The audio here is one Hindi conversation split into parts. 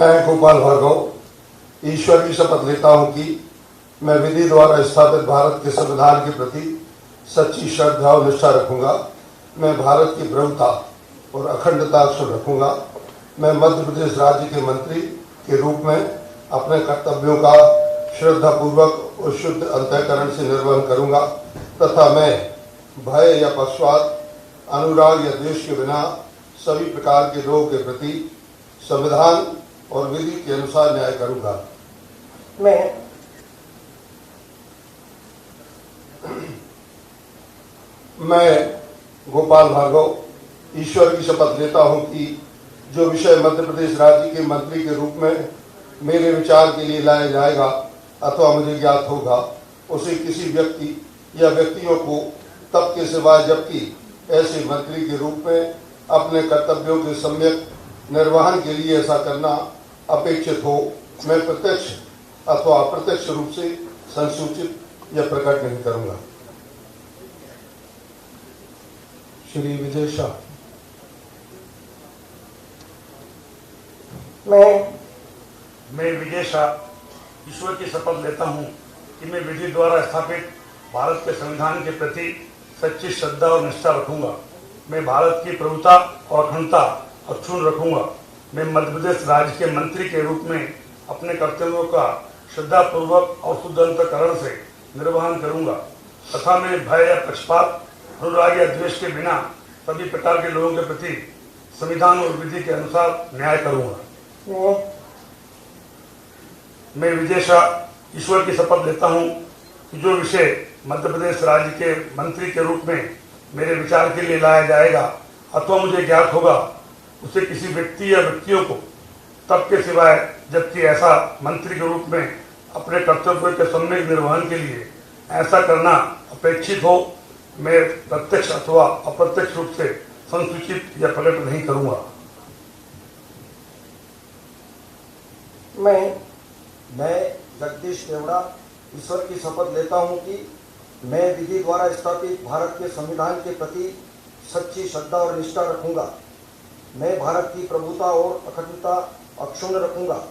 मैं गोपाल भार्गव ईश्वर की शपथ लेता हूं कि मैं विधि द्वारा स्थापित भारत के संविधान के प्रति सच्ची श्रद्धा और निष्ठा रखूंगा। मैं भारत की प्रभुता और अखंडता अक्षुण्ण रखूंगा। मैं मध्य प्रदेश राज्य के मंत्री के रूप में अपने कर्तव्यों का श्रद्धापूर्वक और शुद्ध अंतःकरण से निर्वहन करूंगा तथा मैं भय या पक्षपात, अनुराग या द्वेष के बिना सभी प्रकार के लोगों के प्रति संविधान और विधि के अनुसार न्याय करूंगा। मैं गोपाल भार्गव ईश्वर की शपथ लेता हूं कि जो विषय मध्य प्रदेश राज्य के मंत्री के रूप में मेरे विचार के लिए लाया जाएगा अथवा मुझे ज्ञात होगा, उसे किसी व्यक्ति या व्यक्तियों को तब के सिवाय जबकि ऐसे मंत्री के रूप में अपने कर्तव्यों के सम्यक निर्वहन के लिए ऐसा करना अपेक्षित हो, मैं प्रत्यक्ष अथवा अप्रत्यक्ष रूप से संसूचित या प्रकट नहीं करूंगा। श्री विजय शाह। मैं विजय शाह ईश्वर की शपथ लेता हूं कि मैं विधि द्वारा स्थापित भारत के संविधान के प्रति सच्ची श्रद्धा और निष्ठा रखूंगा। मैं भारत की प्रभुता और अखंडता अक्षुण्ण रखूंगा। मैं मध्य प्रदेश राज्य के मंत्री के रूप में अपने कर्तव्यों का श्रद्धापूर्वक और शुद्ध अंतःकरण से निर्वहन करूंगा तथा मैं भय या पक्षपात, अनुराग या द्वेष के बिना सभी प्रकार के लोगों के प्रति संविधान और विधि के अनुसार न्याय करूंगा। मैं विजय शाह ईश्वर की शपथ लेता हूं कि जो विषय मध्य प्रदेश राज्य के मंत्री के रूप में मेरे विचार के लिए लाया जाएगा अथवा मुझे ज्ञात होगा, उसे किसी व्यक्ति या व्यक्तियों को तब के सिवाय जबकि ऐसा मंत्री के रूप में अपने कर्तव्यों के सम्यक निर्वहन के लिए ऐसा करना अपेक्षित हो, मैं प्रत्यक्ष अथवा अप्रत्यक्ष रूप से संसूचित या प्रकट नहीं करूंगा। मैं जगदीश देवड़ा ईश्वर की शपथ लेता हूं कि मैं विधि द्वारा स्थापित भारत के संविधान के प्रति सच्ची श्रद्धा और निष्ठा रखूंगा। मैं भारत की प्रभुता और अखंडता अक्षुण्ण रखूंगा।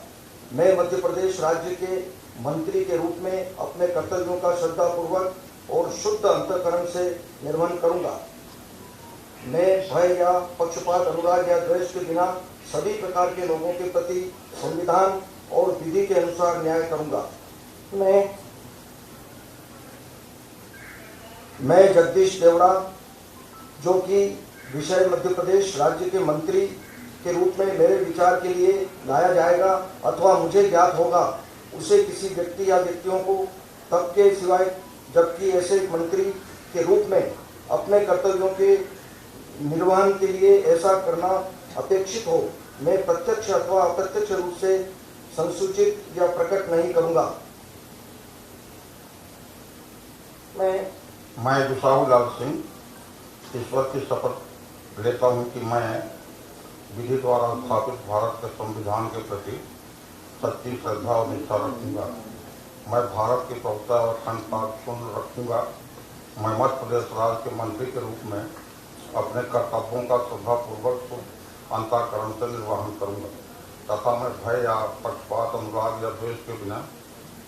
मैं मध्य प्रदेश राज्य के मंत्री के रूप में अपने कर्तव्यों का श्रद्धापूर्वक और शुद्ध अंतःकरण से निर्वहन करूंगा। मैं भय या पक्षपात, अनुराग या द्वेष के बिना सभी प्रकार के लोगों के प्रति संविधान और विधि के अनुसार न्याय करूंगा। मैं जगदीश देवड़ा, जो कि विषय मध्य प्रदेश राज्य के मंत्री के रूप में मेरे विचार के लिए लाया जाएगा अथवा मुझे ज्ञात होगा, उसे किसी व्यक्ति या व्यक्तियों को तब के सिवाय जबकि ऐसे मंत्री के रूप में अपने कर्तव्यों के निर्वहन के लिए ऐसा करना अपेक्षित हो, मैं प्रत्यक्ष अथवा अप्रत्यक्ष रूप से संसूचित या प्रकट नहीं करूंगा। मैं दुसाहू लाल सिंह ईश्वर की शपथ लेता हूं कि मैं विधि द्वारा स्थापित भारत के संविधान के प्रति सच्ची श्रद्धा और निष्ठा रखूंगा। मैं भारत की प्रभुता और अखंडता अक्षुण्ण रखूंगा। मैं मध्य प्रदेश राज्य के मंत्री के रूप में अपने कर्तव्यों का श्रद्धापूर्वक अंतःकरण से निर्वहन करूंगा तथा मैं भय या पक्षपात, अनुराग या द्वेष के बिना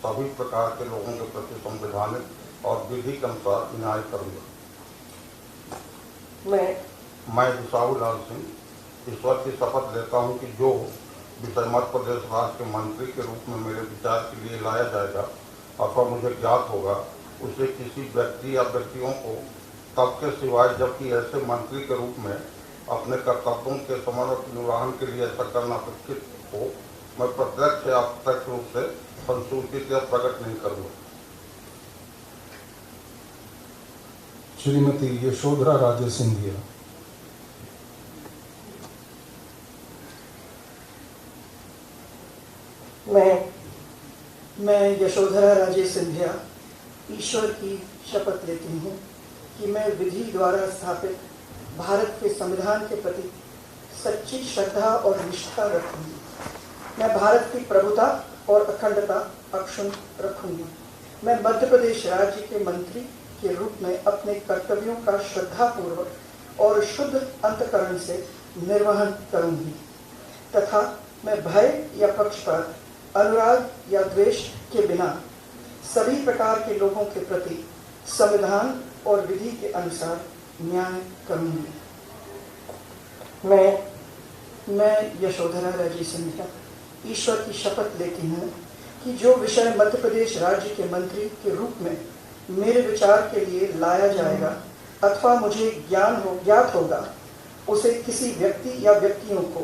सभी प्रकार के लोगों के प्रति संवैधानिक और विधि के अनुसार न्याय करूंगा। मैं दुसाहू लाल सिंह ईश्वर की शपथ लेता हूं कि जो विषय मध्य प्रदेश राज्य के मंत्री के रूप में मेरे विचार के लिए लाया जाएगा अथवा मुझे ज्ञात होगा, उसे किसी व्यक्ति या व्यक्तियों को तब के सिवाय जबकि ऐसे मंत्री के रूप में अपने कर्तव्यों के समर्पक निर्वहन के लिए ऐसा करना अपेक्षित हो, मैं प्रत्यक्ष या अप्रत्यक्ष रूप से संसूचित या प्रकट नहीं करूंगा। श्रीमती यशोधरा राजे सिंधिया। मैं यशोधरा राजे सिंधिया ईश्वर की शपथ लेती हूँ कि मैं विधि द्वारा स्थापित भारत के संविधान के प्रति सच्ची श्रद्धा और निष्ठा रखूंगी। मैं भारत की प्रभुता और अखंडता अक्षुण्ण रखूंगी। मैं मध्य प्रदेश राज्य के मंत्री के रूप में अपने कर्तव्यों का श्रद्धापूर्वक और शुद्ध अंतःकरण से निर्वहन करूंगी तथा मैं भय या पक्षपात, अनुराग या द्वेष के बिना सभी प्रकार के लोगों के प्रति संविधान और विधि के अनुसार न्याय करूंगी। मैं यशोधरा राजे सिंधिया ईश्वर की शपथ लेती हूँ कि जो विषय मध्य प्रदेश राज्य के मंत्री के रूप में मेरे विचार के लिए लाया जाएगा अथवा मुझे ज्ञात होगा, उसे किसी व्यक्ति या व्यक्तियों को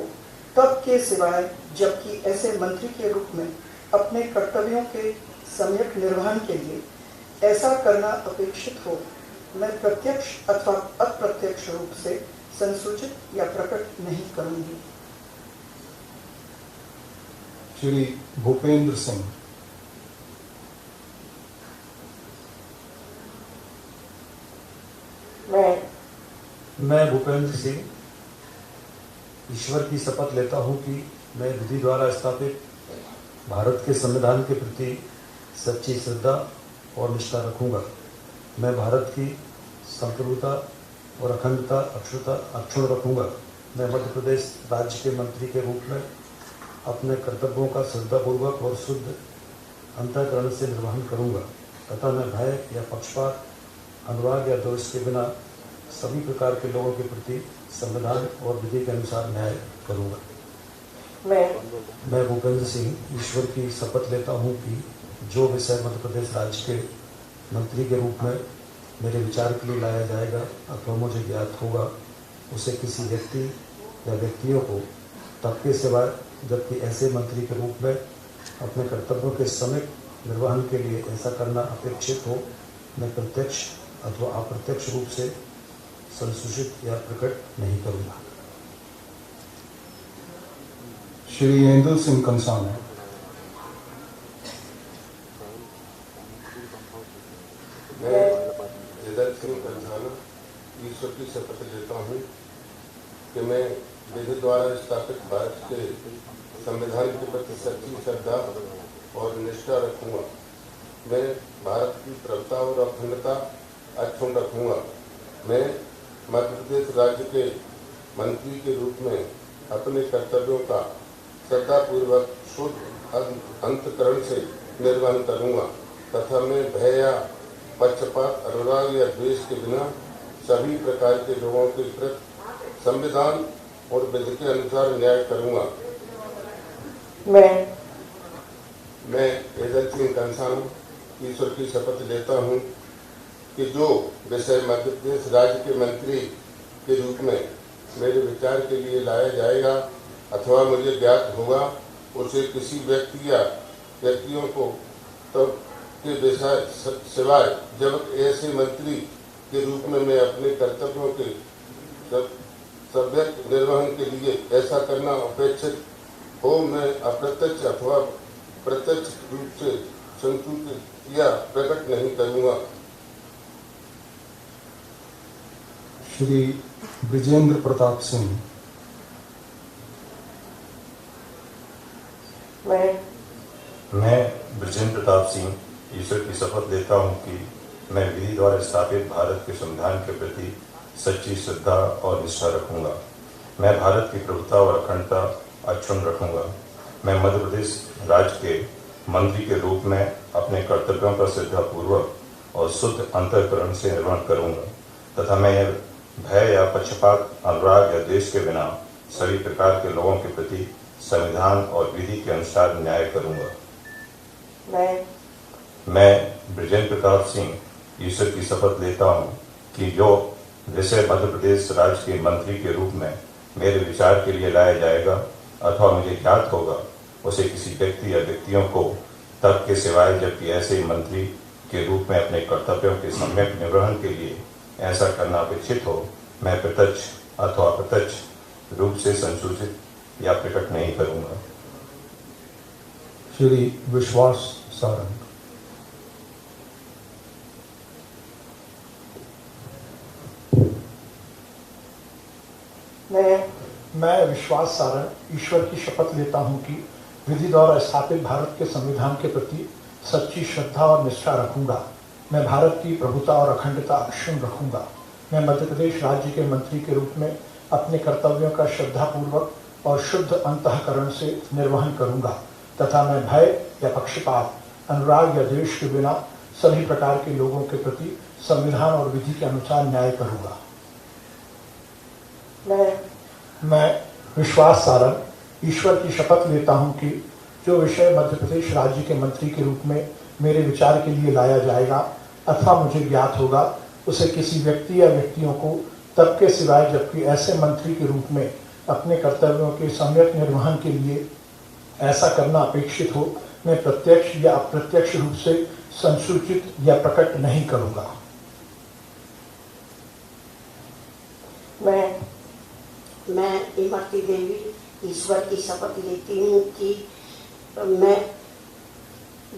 तब के सिवाय जबकि ऐसे मंत्री के रूप में अपने कर्तव्यों के सम्यक निर्वहन के लिए ऐसा करना अपेक्षित हो, मैं प्रत्यक्ष अथवा अप्रत्यक्ष रूप से संसूचित या प्रकट नहीं करूंगी। श्री भूपेंद्र सिंह। मैं भूपेंद्र सिंह ईश्वर की शपथ लेता हूं कि मैं विधि द्वारा स्थापित भारत के संविधान के प्रति सच्ची श्रद्धा और निष्ठा रखूंगा। मैं भारत की संप्रभुता और अखंडता अक्षुण्ण रखूंगा। मैं मध्य प्रदेश राज्य के मंत्री के रूप में अपने कर्तव्यों का श्रद्धापूर्वक और शुद्ध अंतःकरण से निर्वहन करूंगा तथा मैं भय या पक्षपात, अनुराग या दोष के बिना सभी प्रकार के लोगों के प्रति संविधान और विधि के अनुसार न्याय करूंगा। मैं भूपेंद्र सिंह ईश्वर की शपथ लेता हूं कि जो विषय मध्य प्रदेश राज्य के मंत्री के रूप में मेरे विचार के लिए लाया जाएगा अथवा मुझे ज्ञात होगा, उसे किसी व्यक्ति या व्यक्तियों को तब के सिवाय जबकि ऐसे मंत्री के रूप में अपने कर्तव्यों के सम्यक निर्वहन के लिए ऐसा करना अपेक्षित हो, मैं प्रत्यक्ष अथवा अप्रत्यक्ष रूप से संसूचित या प्रकट नहीं करूंगा। श्री इंदु सिंह कंसाना। मैं इंदु सिंह कंसाना ईश्वर की शपथ लेता हूँ कि मैं विधि द्वारा स्थापित भारत के संविधान के प्रति सच्ची श्रद्धा और निष्ठा रखूंगा। मैं भारत की प्रभुता और अखंडता अक्षुण्ण रखूंगा। मैं मध्य प्रदेश राज्य के मंत्री के रूप में अपने कर्तव्यों का श्रद्धापूर्वक शुद्ध अंतःकरण से निर्वहन करूंगा तथा मैं भय या पक्षपात, अनुराग या द्वेष के बिना सभी प्रकार के लोगों के प्रति संविधान और विधि के अनुसार न्याय करूंगा। मैं इंदु सिंह कंसाना ईश्वर की शपथ लेता हूं कि जो विषय मध्य प्रदेश राज्य के मंत्री के रूप में मेरे विचार के लिए लाया जाएगा अथवा मुझे ज्ञात होगा, उसे किसी व्यक्ति या व्यक्तियों को तब के विषय सिवाय जब ऐसे मंत्री के रूप में मैं अपने कर्तव्यों के सम्यक निर्वहन के लिए ऐसा करना अपेक्षित हो, मैं अप्रत्यक्ष अथवा प्रत्यक्ष रूप से संसूचित या प्रकट नहीं करूंगा। श्री ब्रिजेंद्र प्रताप सिंह। मैं ब्रिजेंद्र प्रताप सिंह ईश्वर की शपथ लेता हूं कि मैं विधि द्वारा स्थापित भारत के संविधान के प्रति सच्ची श्रद्धा और निष्ठा रखूंगा। मैं भारत की प्रभुता और अखंडता अक्षुण्ण रखूंगा। मैं मध्य प्रदेश राज्य के मंत्री के रूप में अपने कर्तव्यों का श्रद्धापूर्वक और शुद्ध अंतःकरण से निर्वहन करूंगा तथा मैं भय या पक्षपात, अनुराग या द्वेष के बिना सभी प्रकार के लोगों के प्रति संविधान और विधि के अनुसार न्याय करूंगा। मैं ब्रिजेंद्र प्रताप सिंह ईश्वर की शपथ लेता हूं कि जो विषय मध्य प्रदेश राज्य के मंत्री के रूप में मेरे विचार के लिए लाया जाएगा अथवा मुझे ज्ञात होगा, उसे किसी व्यक्ति या व्यक्तियों को तब के सिवाय जबकि ऐसे मंत्री के रूप में अपने कर्तव्यों के सम्यक निर्वहन के लिए ऐसा करना अपेक्षित हो, मैं प्रत्यक्ष अथवा अप्रत्यक्ष रूप से संसूचित या प्रकट नहीं करूंगा। श्री विश्वास सारंग। मैं विश्वास सारंग ईश्वर की शपथ लेता हूं कि विधि द्वारा स्थापित भारत के संविधान के प्रति सच्ची श्रद्धा और निष्ठा रखूंगा। मैं भारत की प्रभुता और अखंडता अक्षुण्ण रखूंगा। मैं मध्य प्रदेश राज्य के मंत्री के रूप में अपने कर्तव्यों का श्रद्धापूर्वक और शुद्ध अंतःकरण से निर्वहन करूंगा तथा मैं भय या पक्षपात, अनुराग या द्वेष के बिना सभी प्रकार के लोगों के प्रति संविधान और विधि के अनुसार न्याय करूंगा। मैं विश्वास सारण ईश्वर की शपथ लेता हूं कि जो विषय मध्य प्रदेश राज्य के मंत्री के रूप में मेरे विचार के लिए लाया जाएगा अथवा मुझे ज्ञात होगा, उसे किसी व्यक्ति या व्यक्तियों को तब के सिवाय जबकि ऐसे मंत्री के रूप में अपने कर्तव्यों के सम्यक निर्वहन के लिए ऐसा करना अपेक्षित हो, मैं प्रत्यक्ष या अप्रत्यक्ष रूप से संसूचित या प्रकट नहीं करूंगा। मैं इमरती देवी ईश्वर की शपथ लेती हूँ कि मैं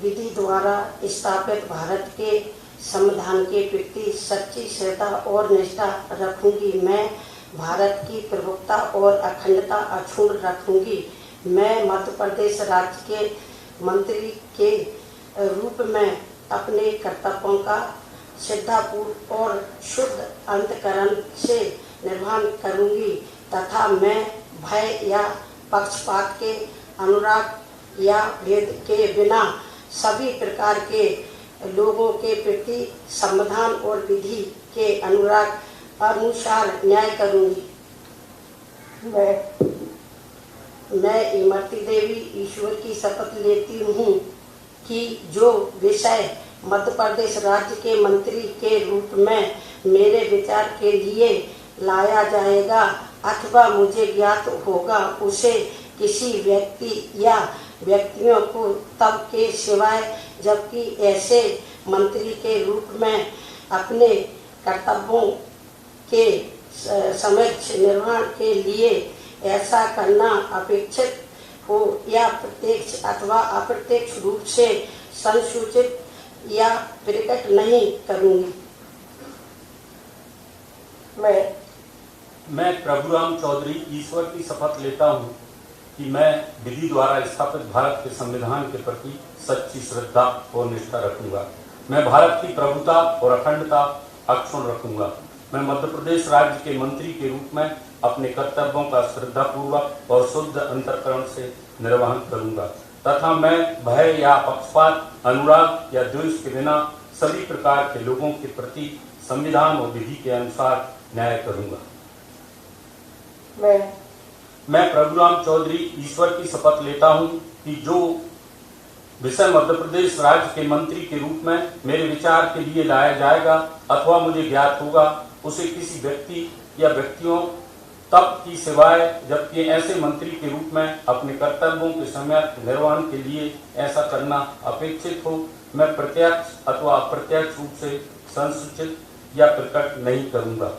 विधि द्वारा स्थापित भारत के संविधान के प्रति सच्ची श्रद्धा और निष्ठा रखूंगी। मैं भारत की प्रभुता और अखंडता अक्षुण्ण रखूंगी। मैं मध्य प्रदेश राज्य के मंत्री के रूप में अपने कर्तव्यों का श्रद्धापूर्वक और शुद्ध अंतःकरण से निर्वहन करूंगी तथा मैं भय या पक्षपात के, अनुराग या भेद के बिना सभी प्रकार के लोगों के प्रति संविधान और विधि के अनुसार न्याय करूंगी। मैं इमरती देवी ईश्वर की शपथ लेती हूँ कि जो विषय मध्य प्रदेश राज्य के मंत्री के रूप में मेरे विचार के लिए लाया जाएगा अथवा मुझे ज्ञात होगा, उसे किसी व्यक्ति या व्यक्तियों को तब के सिवाय जबकि ऐसे मंत्री के रूप में अपने कर्तव्यों के समक्ष निर्वहन के लिए ऐसा करना अपेक्षित हो या प्रत्यक्ष अथवा अप्रत्यक्ष रूप से संसूचित या प्रकट नहीं करूंगी। मैं प्रभुराम चौधरी ईश्वर की शपथ लेता हूँ कि मैं विधि द्वारा स्थापित भारत के संविधान के प्रति सच्ची श्रद्धा और निष्ठा रखूंगा। मैं भारत की प्रभुता और अखंडता अक्षुण्ण रखूंगा। मैं मध्य प्रदेश राज्य के मंत्री के रूप में अपने कर्तव्यों का श्रद्धापूर्वक और शुद्ध अंतःकरण से निर्वहन करूंगा तथा मैं भय या पक्षपात, अनुराग या द्वेष के बिना सभी प्रकार के लोगों के प्रति संविधान और विधि के अनुसार न्याय करूंगा। मैं प्रभुराम चौधरी ईश्वर की शपथ लेता हूं कि जो विषय मध्य प्रदेश राज्य के मंत्री के रूप में मेरे विचार के लिए लाया जाएगा अथवा मुझे ज्ञात होगा, उसे किसी व्यक्ति या व्यक्तियों तब की सिवाय जबकि ऐसे मंत्री के रूप में अपने कर्तव्यों के समय निर्वहन के लिए ऐसा करना अपेक्षित हो, मैं प्रत्यक्ष अथवा अप्रत्यक्ष रूप से संसूचित या प्रकट नहीं करूंगा।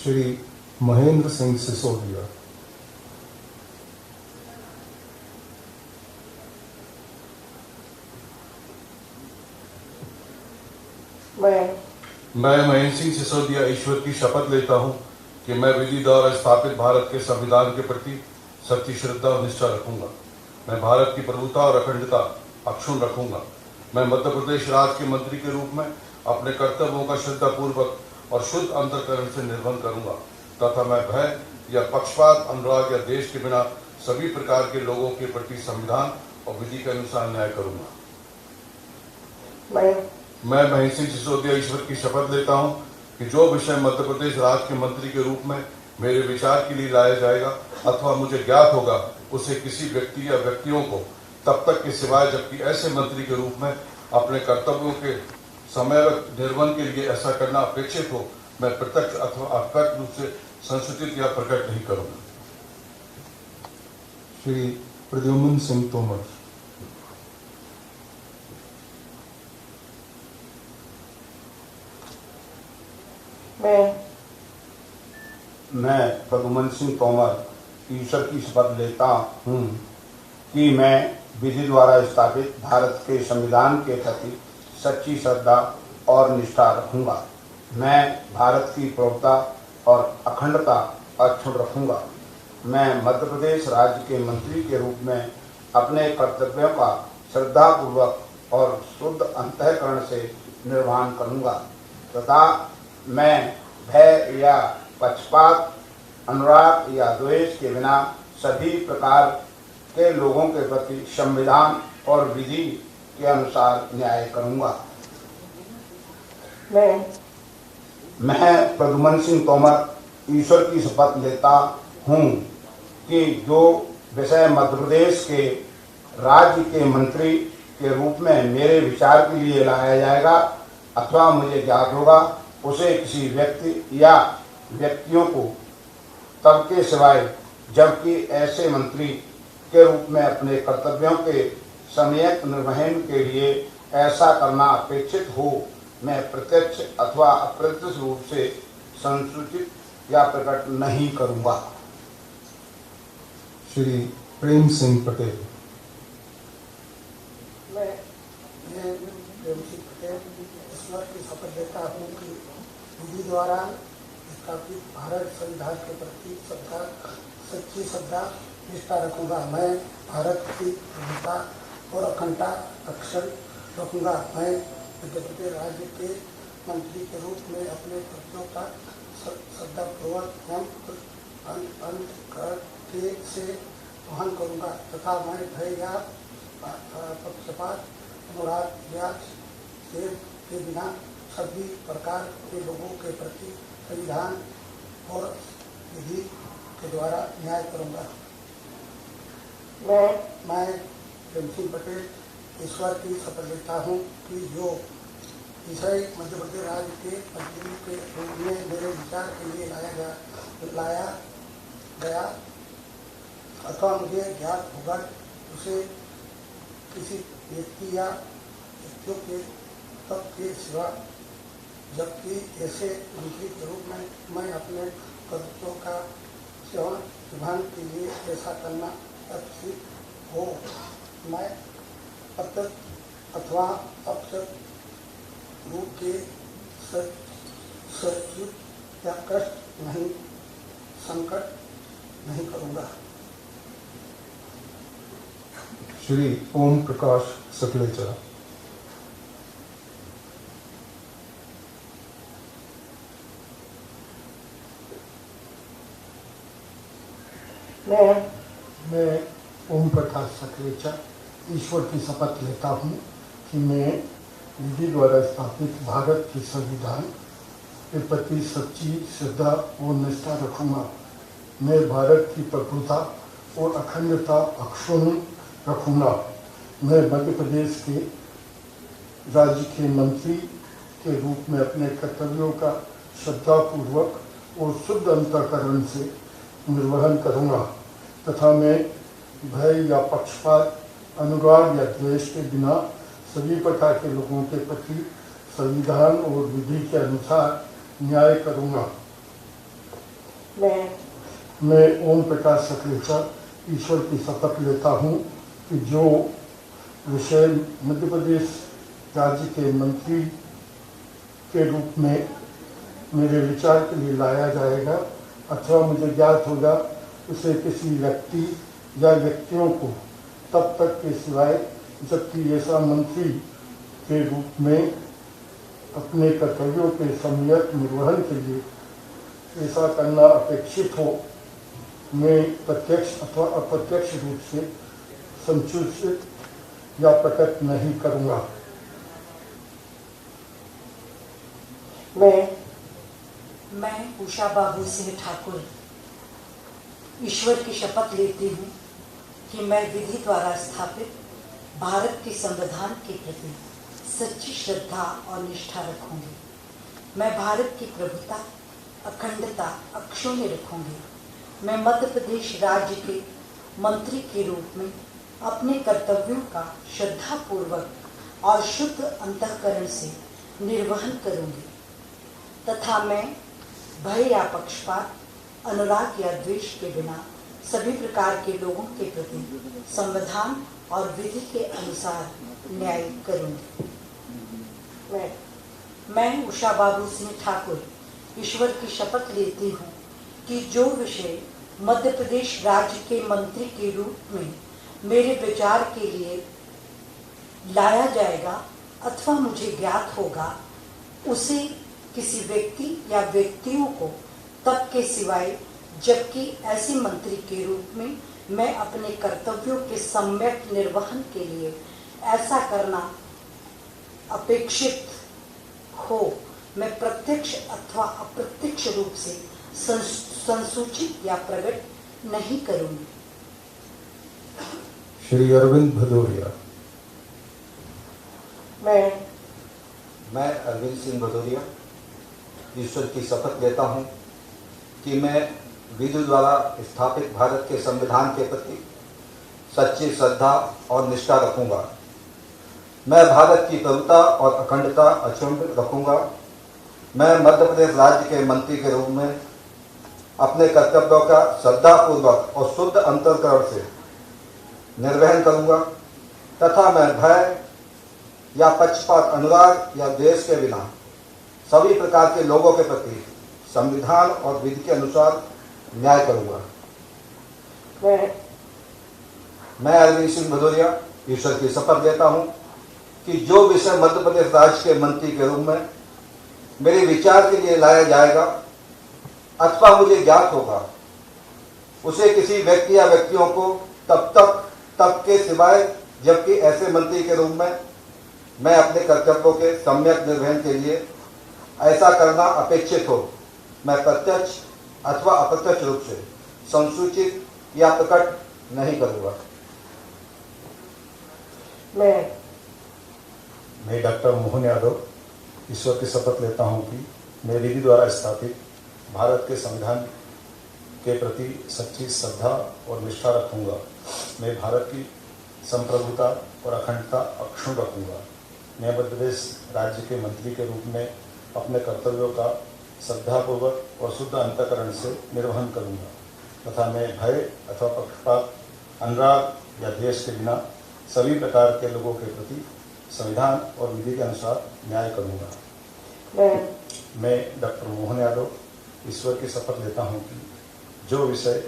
श्री महेंद्र सिंह सिसोदिया। मैं महेंद्र सिंह सिसोदिया ईश्वर की शपथ लेता हूं कि मैं विधि द्वारा स्थापित भारत के संविधान के प्रति सच्ची श्रद्धा और निष्ठा रखूंगा। मैं भारत की प्रभुता और अखंडता अक्षुण्ण रखूंगा। मैं मध्य प्रदेश राज्य के मंत्री के रूप में अपने कर्तव्यों का श्रद्धापूर्वक और शुद्ध अंतःकरण से निर्वहन करूंगा तथा मैं भय या पक्षपात, अनुराग या देश के बिना सभी प्रकार के लोगों के प्रति संविधान और विधि के अनुसार न्याय करूंगा। मैं महेंद्र सिंह सिसोदिया ईश्वर की शपथ लेता हूं कि जो विषय मध्य प्रदेश राज्य के मंत्री के रूप में मेरे विचार के लिए लाया जाएगा अथवा मुझे ज्ञात होगा, उसे किसी व्यक्ति या व्यक्तियों को तब तक के सिवाय जबकि ऐसे मंत्री के रूप में अपने कर्तव्यों के समय निर्वहन के लिए ऐसा करना अपेक्षित हो, मैं प्रत्यक्ष अथवा अप्रत्यक्ष रूप से संसूचित या प्रकट नहीं करूंगा। श्री प्रद्युम्न सिंह तोमर। मैं प्रद्युम्न सिंह तोमर ईश्वर की शपथ लेता हूँ कि मैं विधि द्वारा स्थापित भारत के संविधान के प्रति सच्ची श्रद्धा और निष्ठा रखूंगा। मैं भारत की प्रभुता और अखंडता अक्षुण्ण रखूंगा। मैं मध्य प्रदेश राज्य के मंत्री के रूप में अपने कर्तव्यों का श्रद्धापूर्वक और शुद्ध अंतःकरण से निर्वहन करूंगा तथा मैं भय या पक्षपात, अनुराग या द्वेष के बिना सभी प्रकार के लोगों के प्रति संविधान और विधि के अनुसार न्याय करूंगा। मैं प्रद्युम्न सिंह तोमर ईश्वर की शपथ लेता हूं कि जो विषय मध्य प्रदेश के राज्य के मंत्री के रूप में मेरे विचार के लिए लाया जाएगा अथवा मुझे ज्ञात होगा, उसे किसी व्यक्ति या व्यक्तियों को तब के सिवाय जबकि ऐसे मंत्री के रूप में अपने कर्तव्यों के सम्यक निर्वहन के लिए ऐसा करना अपेक्षित हो, मैं प्रत्यक्ष अथवा अप्रत्यक्ष रूप से संसूचित या प्रकट नहीं करूंगा। श्री प्रेम सिंह पटेल। मैं प्रेम सिंह पटेल ईश्वर की शपथ लेता हूँ कि विधि द्वारा स्थापित भारत संविधान के प्रति सच्ची श्रद्धा निष्ठा रखूंगा। मैं भारत की प्रभुता और अखंडता अक्षर रखूंगा। मैं मध्य प्रदेश राज्य के मंत्री के रूप में अपने कर्तव्यों का श्रद्धापूर्वक से वहन करूंगा तथा मैं भय या पक्षपात अनुराग या खेद के बिना सभी प्रकार के लोगों के प्रति संविधान और विधि के द्वारा न्याय करूंगा। मैं प्रेम सिंह पटेल ईश्वर की शपथ लेता हूँ कि जो विषय मध्य प्रदेश राज्य के मंत्री के रूप में मेरे विचार के लिए लाया गया अथवा मुझे ज्ञात होगा, उसे किसी व्यक्ति या व्यक्तियों के तब के सिवा जबकि ऐसे मंत्री के रूप में मैं अपने कर्तव्यों का निर्वहन के लिए ऐसा करना अपेक्षित हो, मैं प्रत्यक्ष अथवा अपसत रूप के सचिव या कष्ट नहीं संकट नहीं करूंगा। श्री ओम प्रकाश सकलेचा। मैं ओम प्रकाश सकलेचा ईश्वर की शपथ लेता हूँ कि मैं विधि द्वारा स्थापित भारत के संविधान के प्रति सच्ची श्रद्धा और निष्ठा रखूंगा। मैं भारत की प्रभुता और अखंडता अक्षुण्ण रखूंगा। मैं मध्य प्रदेश के राज्य के मंत्री के रूप में अपने कर्तव्यों का श्रद्धापूर्वक और शुद्ध अंतःकरण से निर्वहन करूंगा तथा मैं भय या पक्षपात अनुराग या द्वेष के बिना सभी प्रकार के लोगों के प्रति संविधान और विधि के अनुसार न्याय करूंगा। मैं ओम प्रकाश सकलेचा ईश्वर की शपथ लेता हूं कि जो विषय मध्य प्रदेश राज्य के मंत्री के रूप में मेरे विचार के लिए लाया जाएगा अथवा मुझे ज्ञात होगा, उसे किसी व्यक्ति या व्यक्तियों को तब तक के सिवाय जबकि ऐसा मंत्री के रूप में अपने कर्तव्यों के सम्यक निर्वहन के लिए ऐसा करना अपेक्षित हो, मैं प्रत्यक्ष अथवा अप्रत्यक्ष रूप से संसूचित या प्रकट नहीं करूंगा। मैं उषा बाबू सिंह ठाकुर ईश्वर की शपथ लेती हूँ कि मैं विधि द्वारा स्थापित भारत के संविधान के प्रति सच्ची श्रद्धा और निष्ठा रखूंगी। मैं भारत की प्रभुता अखंडता अक्षुण्ण रखूंगी। मैं मध्य प्रदेश राज्य के मंत्री के रूप में अपने कर्तव्यों का श्रद्धापूर्वक और शुद्ध अंतःकरण से निर्वहन करूंगी तथा मैं भय या पक्षपात अनुराग या द्वेष के बिना सभी प्रकार के लोगों के प्रति संविधान और विधि के अनुसार न्याय करूंगी। मैं उषा बाबू सिंह ठाकुर ईश्वर की शपथ लेती हूँ कि जो विषय मध्य प्रदेश राज्य के मंत्री के रूप में मेरे विचार के लिए लाया जाएगा अथवा मुझे ज्ञात होगा, उसे किसी व्यक्ति या व्यक्तियों को तब के सिवाय जबकि ऐसे मंत्री के रूप में मैं अपने कर्तव्यों के सम्यक निर्वहन के लिए ऐसा करना अपेक्षित हो मैं प्रत्यक्ष अथवा अप्रत्यक्ष रूप से संसूचित या प्रकट नहीं करूंगी। श्री अरविंद भदौरिया। मैं अरविंद सिंह भदौरिया ईश्वर की शपथ लेता हूं कि मैं विधि द्वारा स्थापित भारत के संविधान के प्रति सच्ची श्रद्धा और निष्ठा रखूंगा। मैं भारत की प्रभुता और अखंडता अक्षुण्ण रखूंगा। मैं मध्य प्रदेश राज्य के मंत्री के रूप में अपने कर्तव्यों का श्रद्धापूर्वक और शुद्ध अंतःकरण से निर्वहन करूंगा तथा मैं भय या पक्षपात, अनुराग या द्वेष के बिना सभी प्रकार के लोगों के प्रति संविधान और विधि के अनुसार न्याय करूंगा। मैं अरविंद सिंह भदौरिया ईश्वर की शपथ लेता हूं कि जो विषय मध्य प्रदेश राज्य के मंत्री के रूप में मेरे विचार के लिए लाया जाएगा अथवा मुझे ज्ञात होगा उसे किसी व्यक्ति या व्यक्तियों को तब के सिवाय जबकि ऐसे मंत्री के रूप में मैं अपने कर्तव्यों के सम्यक निर्वहन के लिए ऐसा करना अपेक्षित हो मैं प्रत्यक्ष अथवा अप्रत्यक्ष रूप से संसूचित या प्रकट नहीं करूंगा। मैं डॉक्टर मोहन यादव ईश्वर की शपथ लेता हूं कि मैं विधि द्वारा स्थापित भारत के संविधान के प्रति सच्ची श्रद्धा और निष्ठा रखूंगा। मैं भारत की संप्रभुता और अखंडता अक्षुण्ण रखूंगा। मैं मध्य प्रदेश राज्य के मंत्री के रूप में अपने कर्तव्यों का श्रद्धापूर्वक और शुद्ध अंतःकरण से निर्वहन करूंगा तथा मैं भय अथवा पक्षपात, अनुराग या द्वेष के बिना सभी प्रकार के लोगों के प्रति संविधान और विधि के अनुसार न्याय करूंगा। मैं डॉक्टर मोहन यादव ईश्वर की शपथ लेता हूं कि जो विषय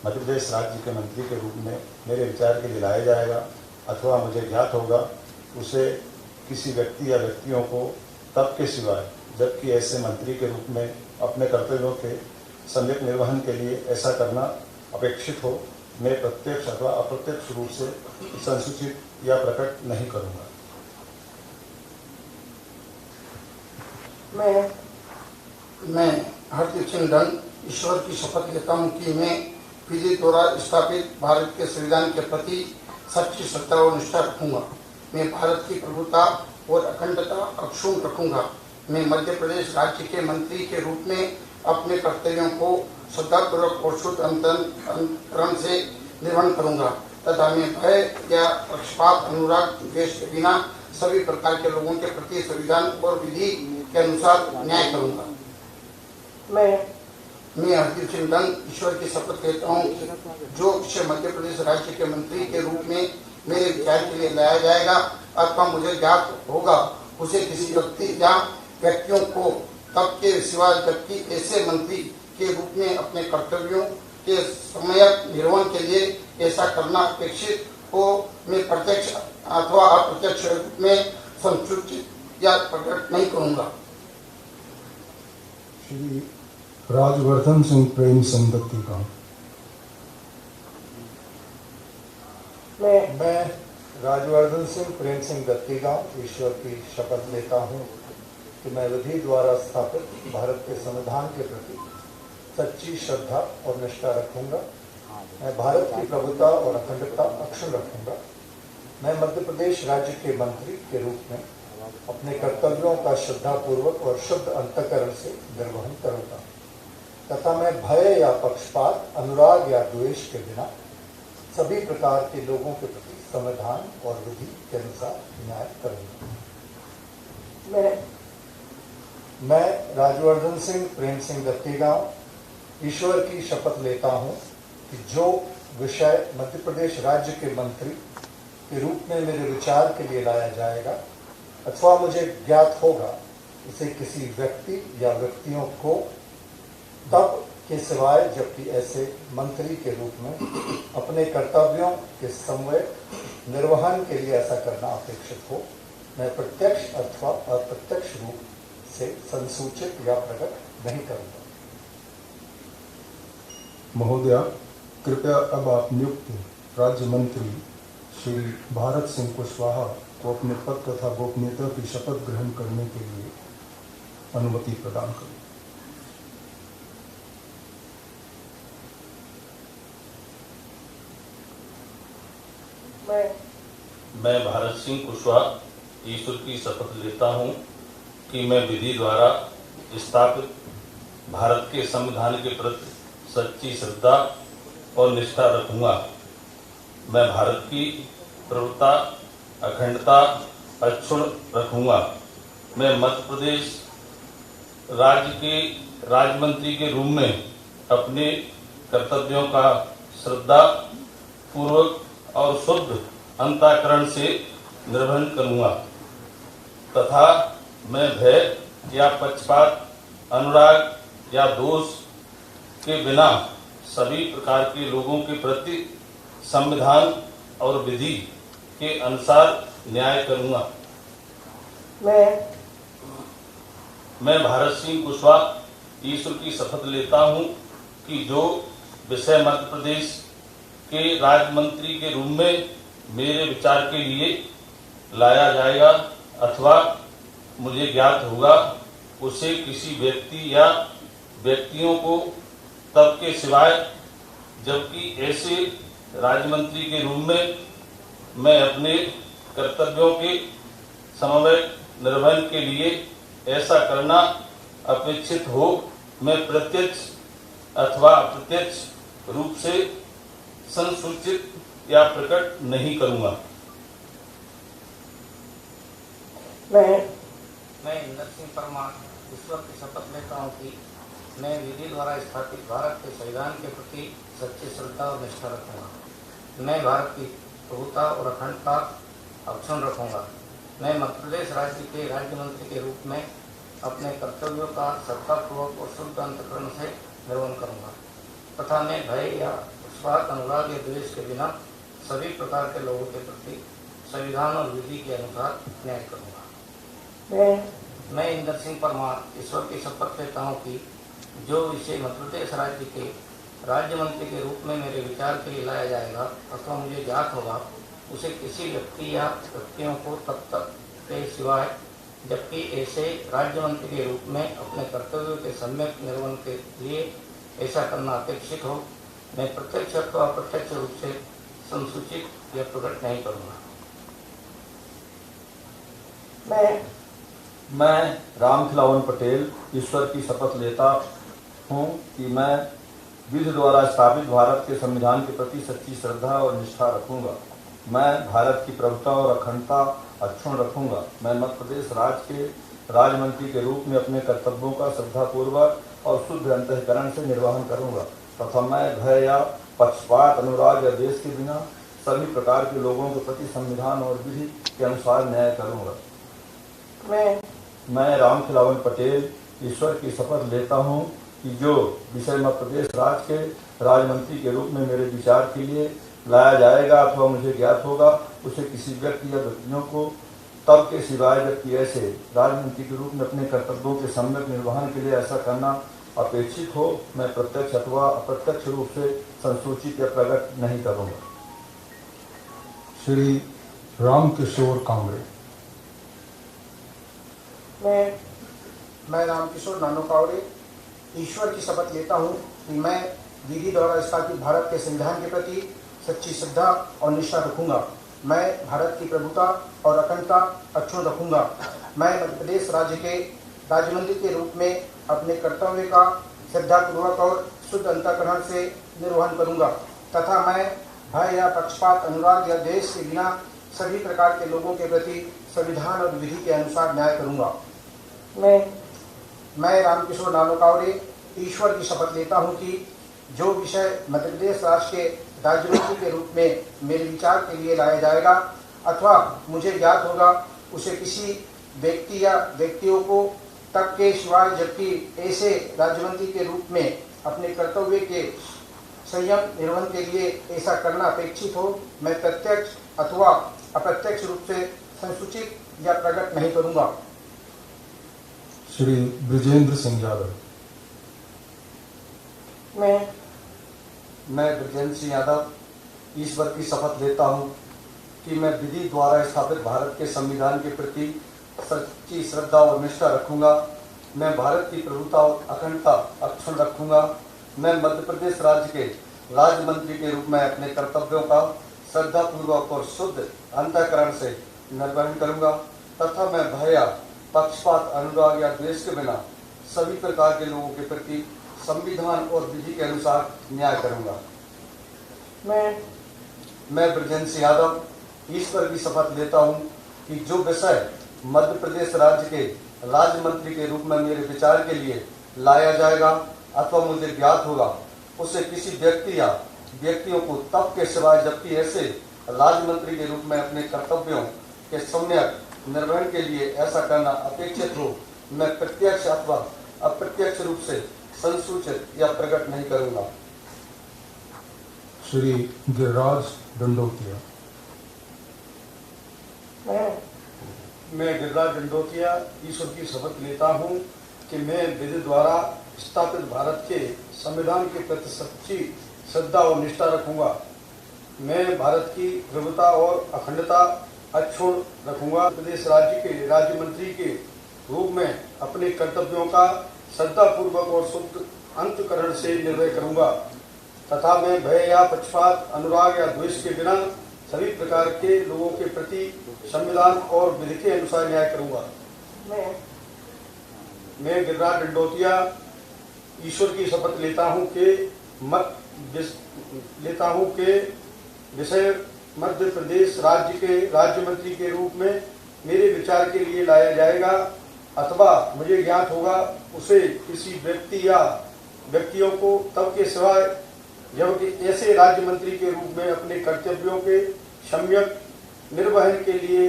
मध्य प्रदेश राज्य के मंत्री के रूप में मेरे विचार के लिए लाया जाएगा अथवा मुझे ज्ञात होगा उसे किसी व्यक्ति या व्यक्तियों को तब के सिवाय जबकि ऐसे मंत्री के रूप में अपने कर्तव्यों के सम्यक निर्वहन के लिए ऐसा करना अपेक्षित हो मैं प्रत्यक्ष अथवा अप्रत्यक्ष रूप से संसूचित या प्रकट नहीं करूंगा। मैं हरदीप सिंह डंग ईश्वर की शपथ लेता हूं कि मैं विधि द्वारा स्थापित भारत के संविधान के प्रति सच्ची श्रद्धा और निष्ठा रखूंगा। मैं भारत की प्रभुता और अखंडता अक्षुण्ण रखूंगा। मैं मध्य प्रदेश राज्य के मंत्री के रूप में अपने कर्तव्यों को श्रद्धापूर्वक और शुद्ध अंतःकरण से निर्वहन करूंगा तथा मैं भय या पक्षपात, अनुराग, द्वेष के बिना सभी प्रकार के लोगों के प्रति संविधान और विधि के अनुसार न्याय करूंगा। मैं हरदीप सिंह डंग ईश्वर की शपथ लेता हूं कि जो विषय मध्य प्रदेश राज्य के मंत्री के रूप में मेरे विचार के लिए लाया जाएगा अथवा मुझे ज्ञात होगा उसे किसी व्यक्ति या व्यक्तियों को तब के सिवा जबकि ऐसे मंत्री के रूप में अपने कर्तव्यों के सम्यक निर्वहन के लिए ऐसा करना अपेक्षित हो मैं प्रत्यक्ष अथवा अप्रत्यक्ष रूप में संसूचित या प्रकट नहीं करूंगा। श्री राजवर्धन सिंह प्रेम सिंह दत्तीगांव। मैं राजवर्धन सिंह प्रेम सिंह दत्तीगांव ईश्वर की शपथ लेता हूं कि मैं विधि द्वारा स्थापित भारत के संविधान के प्रति सच्ची श्रद्धा और निष्ठा रखूंगा। मैं भारत की प्रभुता और अखंडता अक्षुण्ण रखूंगा। मैं मध्य प्रदेश राज्य के मंत्री के रूप में अपने कर्तव्यों का श्रद्धापूर्वक और शुद्ध अंतःकरण से निर्वहन करूंगा तथा मैं भय या पक्षपात, अनुराग या द्वेष के बिना सभी प्रकार के लोगों के प्रति संविधान और विधि के अनुसार न्याय करूंगा। मैं राजवर्धन सिंह प्रेम सिंह दत्तीगांव ईश्वर की शपथ लेता हूं कि जो विषय मध्य प्रदेश राज्य के मंत्री के रूप में मेरे विचार के लिए लाया जाएगा अथवा मुझे ज्ञात होगा उसे किसी व्यक्ति या व्यक्तियों को तब के सिवाय जबकि ऐसे मंत्री के रूप में अपने कर्तव्यों के समय निर्वहन के लिए ऐसा करना अपेक्षित हो मैं प्रत्यक्ष अथवा अप्रत्यक्ष रूप से संसूचित या प्रकट नहीं करूंगा। महोदया, कृपया अब आप नियुक्त राज्य मंत्री श्री भारत सिंह कुशवाहा को अपने पद तथा गोपनीयता की शपथ ग्रहण करने के लिए अनुमति प्रदान करें। मैं भारत सिंह कुशवाहा ईश्वर की शपथ लेता हूँ कि मैं विधि द्वारा स्थापित भारत के संविधान के प्रति सच्ची श्रद्धा और निष्ठा रखूंगा। मैं भारत की प्रभुता, अखंडता अक्षुण्ण रखूंगा। मैं मध्य प्रदेश राज्य के राज्य मंत्री के रूप में अपने कर्तव्यों का श्रद्धा पूर्वक और शुद्ध अंतःकरण से निर्वहन करूंगा तथा मैं भय या पक्षपात, अनुराग या दोष के बिना सभी प्रकार के लोगों के प्रति संविधान और विधि के अनुसार न्याय करूंगा। मैं भारत सिंह कुशवाहा ईश्वर की शपथ लेता हूं कि जो विषय मध्य प्रदेश के राज्य मंत्री के रूप में मेरे विचार के लिए लाया जाएगा अथवा मुझे ज्ञात होगा, उसे किसी व्यक्ति या व्यक्तियों को तब के सिवाय जबकि ऐसे राज्य मंत्री के रूप में मैं अपने कर्तव्यों के समन्वय निर्वहन के लिए ऐसा करना अपेक्षित हो, मैं प्रत्यक्ष अथवा अप्रत्यक्ष रूप से संसूचित या प्रकट नहीं करूंगा। मैं इंदर सिंह परमार ईश्वर की शपथ लेता हूँ कि मैं विधि द्वारा स्थापित भारत के संविधान के प्रति सच्ची श्रद्धा और निष्ठा रखूंगा। मैं भारत की प्रभुता और अखंडता अक्षुण्ण रखूंगा। मैं मध्य प्रदेश राज्य के राज्य मंत्री के रूप में अपने कर्तव्यों का श्रद्धापूर्वक और शुद्ध अंतःकरण से निर्वहन करूंगा तथा मैं भय या पक्षपात, अनुराग या द्वेष के बिना सभी प्रकार के लोगों के प्रति संविधान और विधि के अनुसार न्याय करूंगा। मैं इंदर सिंह परमार ईश्वर की शपथ लेता हूं कि जो विषय मध्य प्रदेश राज्य के राज्य मंत्री के रूप में मेरे विचार के लिए लाया जाएगा अथवा मुझे ज्ञात होगा, उसे किसी व्यक्ति या व्यक्तियों को तब तक के सिवाय जबकि ऐसे राज्य मंत्री के रूप में अपने कर्तव्यों के सम्यक निर्वहन के लिए ऐसा करना अपेक्षित हो, मैं प्रत्यक्ष अथवा अप्रत्यक्ष रूप से संसूचित या प्रकट नहीं करूंगा। मैं रामखिलावन पटेल ईश्वर की शपथ लेता हूं कि मैं विधि द्वारा स्थापित भारत के संविधान के प्रति सच्ची श्रद्धा और निष्ठा रखूंगा। मैं भारत की प्रभुता और अखंडता अक्षुण्ण रखूंगा। मैं मध्य प्रदेश राज्य के राज्य मंत्री के रूप में अपने कर्तव्यों का श्रद्धापूर्वक और शुद्ध अंतःकरण से निर्वहन करूंगा तथा मैं भय या पक्षपात, अनुराग या देश के बिना सभी प्रकार के लोगों के प्रति संविधान और विधि के अनुसार न्याय करूंगा। मैं रामखिलावन पटेल ईश्वर की शपथ लेता हूं कि जो विषय मध्य प्रदेश राज्य के राज्य मंत्री के रूप में मेरे विचार के लिए लाया जाएगा अथवा मुझे ज्ञात होगा, उसे किसी व्यक्ति या व्यक्तियों को तब के सिवाय जबकि ऐसे राजमंत्री के रूप में अपने कर्तव्यों के सम्यक निर्वहन के लिए ऐसा करना अपेक्षित हो, मैं प्रत्यक्ष अथवा अप्रत्यक्ष रूप से संसूचित या प्रकट नहीं करूंगा। श्री रामकिशोर कांबळे। मैं रामकिशोर नानो कावड़े ईश्वर की शपथ लेता हूं कि मैं विधि द्वारा स्थापित भारत के संविधान के प्रति सच्ची श्रद्धा और निष्ठा रखूंगा। मैं भारत की प्रभुता और अखंडता अक्षुण्ण रखूंगा। मैं मध्य प्रदेश राज्य के राज्य मंत्री के रूप में अपने कर्तव्य का श्रद्धापूर्वक और शुद्ध अंतःकरण से निर्वहन करूंगा तथा मैं भय या पक्षपात, अनुराग या द्वेष के बिना सभी प्रकार के लोगों के प्रति संविधान और विधि के अनुसार न्याय करूंगा। मैं रामकिशोर नानो कावड़े ईश्वर की शपथ लेता हूं कि जो विषय मध्य प्रदेश राज्य के राज्य मंत्री के रूप में मेरे विचार के लिए लाया जाएगा अथवा मुझे ज्ञात होगा, उसे किसी व्यक्ति या व्यक्तियों को तब के सिवाय जबकि ऐसे राज्य मंत्री के रूप में अपने कर्तव्य के संयम निर्वहन के लिए ऐसा करना अपेक्षित हो, मैं प्रत्यक्ष अथवा अप्रत्यक्ष रूप से संसूचित या प्रकट नहीं करूंगा। श्री ब्रिजेंद्र सिंह यादव। मैं ब्रजेंद्र सिंह यादव ईश्वर की शपथ लेता हूं कि मैं विधि द्वारा स्थापित भारत के संविधान के प्रति सच्ची श्रद्धा और निष्ठा रखूंगा। मैं भारत की प्रभुता और अखंडता अक्षुण्ण रखूंगा। मैं मध्य प्रदेश राज्य के राज्य मंत्री के रूप में अपने कर्तव्यों का श्रद्धापूर्वक और शुद्ध अंतःकरण से निर्वहन करूंगा तथा मैं भय या पक्षपात, अनुराग या द्वेष के बिना सभी प्रकार के लोगों के प्रति संविधान और विधि के अनुसार न्याय करूंगा। मैं ब्रजेंद्र सिंह यादव ईश्वर की शपथ लेता हूं कि जो विषय मध्य प्रदेश राज्य के राज्य मंत्री के रूप में मेरे विचार के लिए लाया जाएगा अथवा मुझे ज्ञात होगा, उसे किसी व्यक्ति या व्यक्तियों को तब के सिवाय जबकि ऐसे राज्य मंत्री के रूप में अपने कर्तव्यों के सम्यक निर्वहन के लिए ऐसा करना अपेक्षित हो, मैं प्रत्यक्ष अथवा अप्रत्यक्ष रूप से संसूचित या प्रकट नहीं करूंगा। श्री गिरिराज दंडोतिया। मैं गिरिराज दंडोतिया ईश्वर की शपथ लेता हूं कि मैं विधि द्वारा स्थापित भारत के संविधान के प्रति सच्ची श्रद्धा और निष्ठा रखूंगा। मैं भारत की प्रभुता और अखंडता अक्षुण्ण रखूंगा। प्रदेश राज्य के राज्य मंत्री के रूप में अपने कर्तव्यों का श्रद्धापूर्वक और शुद्ध अंतःकरण से निर्वहन करूंगा तथा मैं भय या पक्षपात, अनुराग या द्वेष के बिना सभी प्रकार के लोगों के प्रति संविधान और विधि के अनुसार न्याय करूंगा। मैं गिरिराज दंडोतिया ईश्वर की शपथ लेता हूं कि विषय मध्य प्रदेश राज्य के राज्य मंत्री के रूप में मेरे विचार के लिए लाया जाएगा अथवा मुझे ज्ञात होगा, उसे किसी व्यक्ति या व्यक्तियों को तब के सिवाय जबकि ऐसे राज्य मंत्री के रूप में अपने कर्तव्यों के सम्यक निर्वहन के लिए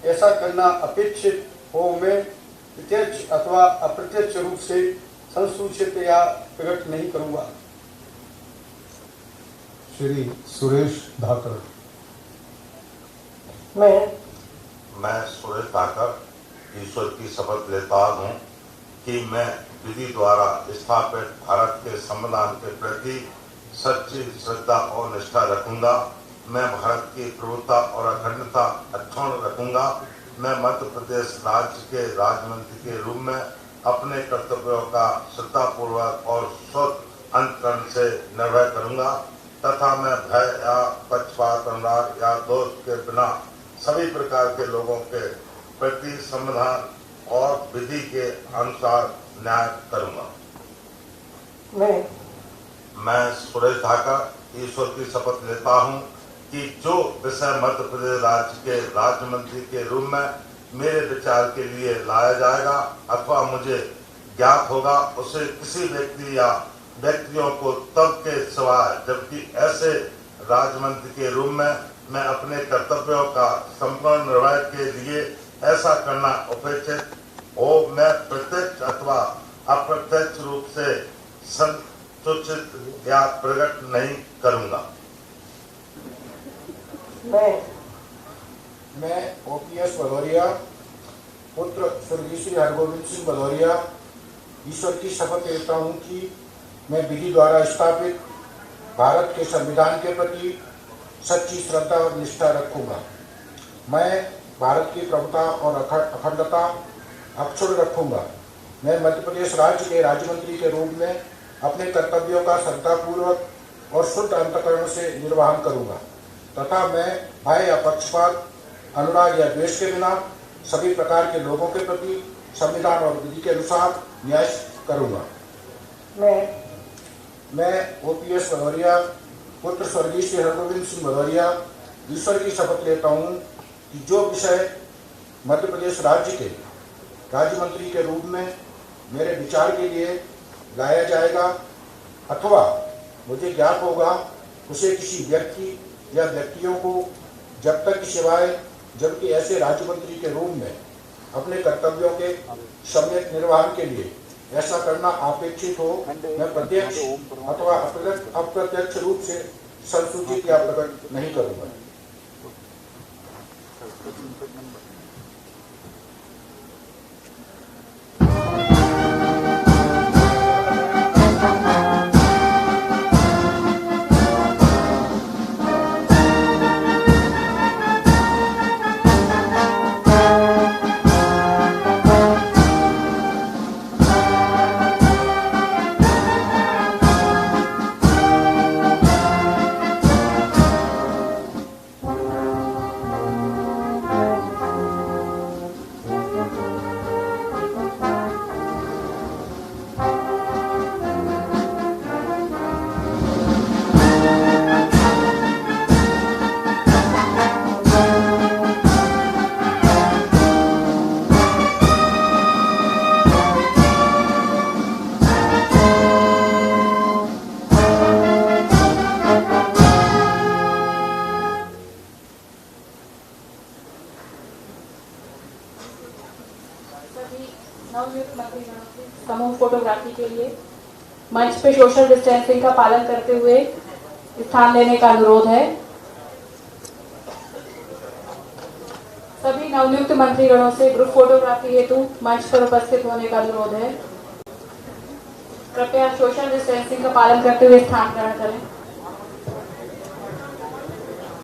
ऐसा करना अपेक्षित हो, मैं प्रत्यक्ष अथवा अप्रत्यक्ष रूप से संसूचित या प्रकट नहीं करूंगा। श्री सुरेश धाकर। मैं सुरेश धाकर ईश्वर की शपथ लेता हूं कि मैं विधि द्वारा स्थापित भारत के संविधान के प्रति सच्ची श्रद्धा और निष्ठा रखूंगा। मैं भारत की प्रभुता और अखंडता अक्षुण्ण रखूंगा। मैं मध्य प्रदेश राज्य के राज्य मंत्री के रूप में अपने कर्तव्यों का श्रद्धापूर्वक और शुद्ध अंतःकरण से निर्वहन करूंगा तथा मैं भय या पक्षपात, अनुराग या दोष के बिना सभी प्रकार के लोगों के प्रति संविधान और विधि के अनुसार न्याय करूंगा। मैं सुरेश धाकर ईश्वर की शपथ लेता हूं कि जो विषय मध्य प्रदेश राज्य के राज्य मंत्री के रूप में मेरे विचार के लिए लाया जाएगा अथवा मुझे ज्ञात होगा, उसे किसी व्यक्ति या व्यक्तियों को तब के सिवाय जबकि ऐसे राज्य मंत्री के रूप में मैं अपने कर्तव्यों का संपूर्ण निर्वहन के लिए ऐसा करना अपेक्षित हो, मैं प्रत्यक्ष अथवा अप्रत्यक्ष रूप से संसूचित या प्रकट नहीं करूंगा। मैं ओपीएस भदौरिया पुत्र स्वर्गीय श्री हरगोविंद सिंह भदौरिया ईश्वर की शपथ लेता हूं कि मैं विधि द्वारा स्थापित भारत के संविधान के प्रति सच्ची श्रद्धा और निष्ठा रखूंगा। मैं भारत की प्रभुता और अखंडता अक्षुण्ण रखूंगा। मैं मध्य प्रदेश राज्य के राज्य मंत्री के रूप में अपने कर्तव्यों का श्रद्धापूर्वक और शुद्ध अंतःकरण से निर्वहन करूंगा तथा मैं भय या पक्षपात, अनुराग या द्वेष के बिना सभी प्रकार के लोगों के प्रति संविधान और विधि के अनुसार न्याय करूंगा। मैं ओपीएस भदौरिया पुत्र स्वर्गीय श्री हरगोविंद सिंह भदौरिया ईश्वर की शपथ लेता हूं कि जो विषय मध्य प्रदेश राज्य के राज्य मंत्री के रूप में मेरे विचार के लिए लाया जाएगा अथवा मुझे ज्ञात होगा, उसे किसी व्यक्ति या व्यक्तियों को जब तक कि सिवाय जबकि ऐसे राज्य मंत्री के रूप में अपने कर्तव्यों के सम्यक निर्वहन के लिए ऐसा करना अपेक्षित हो, मैं प्रत्यक्ष अथवा अप्रत्यक्ष रूप से संसूचित या प्रकट नहीं करूंगा। फोटोग्राफी के लिए मंच पे सोशल डिस्टेंसिंग का पालन करते हुए स्थान लेने का अनुरोध है। सभी नवनियुक्त मंत्रीगणों से ग्रुप फोटोग्राफी हेतु मंच पर उपस्थित होने का अनुरोध है। कृपया सोशल डिस्टेंसिंग का पालन करते हुए स्थान ग्रहण करें।